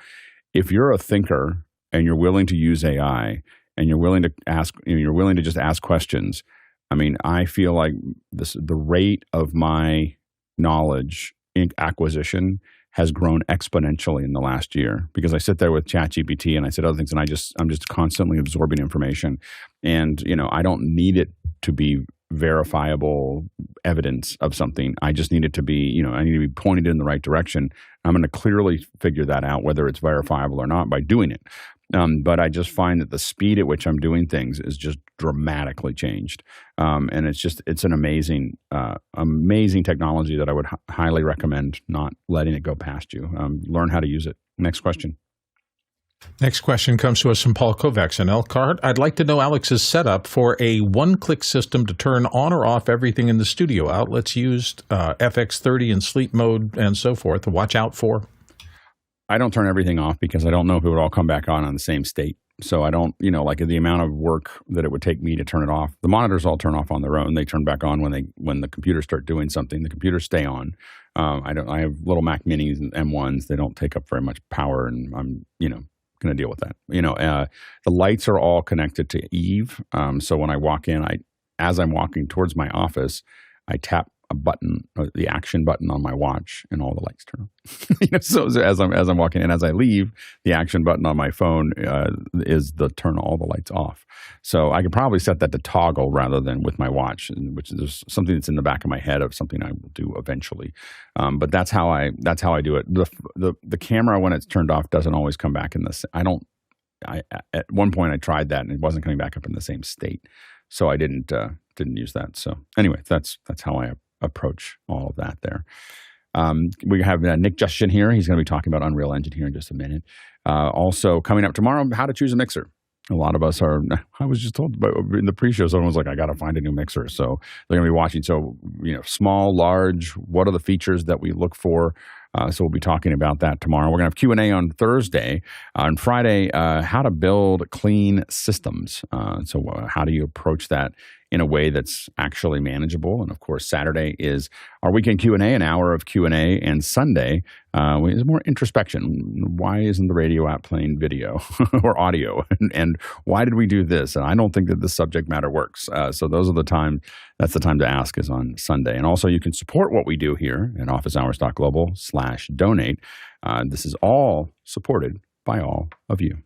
If you're a thinker and you're willing to use AI and you're willing to ask, you're willing to just ask questions. I mean, I feel like the rate of my knowledge acquisition has grown exponentially in the last year because I sit there with ChatGPT and I said other things, and I'm just constantly absorbing information, and I don't need it to be verifiable evidence of something. I just need it to be, I need to be pointed in the right direction. I'm going to clearly figure that out whether it's verifiable or not by doing it. But I just find that the speed at which I'm doing things is just dramatically changed. And it's an amazing technology that I would highly recommend not letting it go past you. Learn how to use it. Next question. Next question comes to us from Paul Kovacs in Elkhart. I'd like to know Alex's setup for a one-click system to turn on or off everything in the studio. Outlets used, FX30 in sleep mode, and so forth to watch out for. I don't turn everything off because I don't know if it would all come back on the same state. So I don't, like the amount of work that it would take me to turn it off. The monitors all turn off on their own. They turn back on when the computers start doing something. The computers stay on. I have little Mac Minis and M1s. They don't take up very much power, and I'm, going to deal with that. The lights are all connected to Eve. So when I walk in, as I'm walking towards my office, I tap a button, the action button on my watch, and all the lights turn on. So as I'm walking in, as I leave, the action button on my phone is the turn all the lights off. So I could probably set that to toggle rather than with my watch, which is something that's in the back of my head of something I will do eventually. But that's how I do it. The camera, when it's turned off, doesn't always come back in the. At one point I tried that and it wasn't coming back up in the same state, so I didn't use that. So anyway, that's how I approach all of that there. We have Nick Jushchyshyn here. He's going to be talking about Unreal Engine here in just a minute. Also coming up tomorrow, how to choose a mixer. A lot of us are. I was just told in the pre-show, someone was like, "I got to find a new mixer." So they're going to be watching. So small, large. What are the features that we look for? So we'll be talking about that tomorrow. We're going to have Q&A on Thursday. On Friday, how to build clean systems. So how do you approach that in a way that's actually manageable? And of course, Saturday is our weekend Q&A, an hour of Q&A, and Sunday is more introspection. Why isn't the radio app playing video or audio? And why did we do this? And I don't think that the subject matter works. So those are the time. That's the time to ask is on Sunday. And also you can support what we do here at officehours.global/donate. This is all supported by all of you.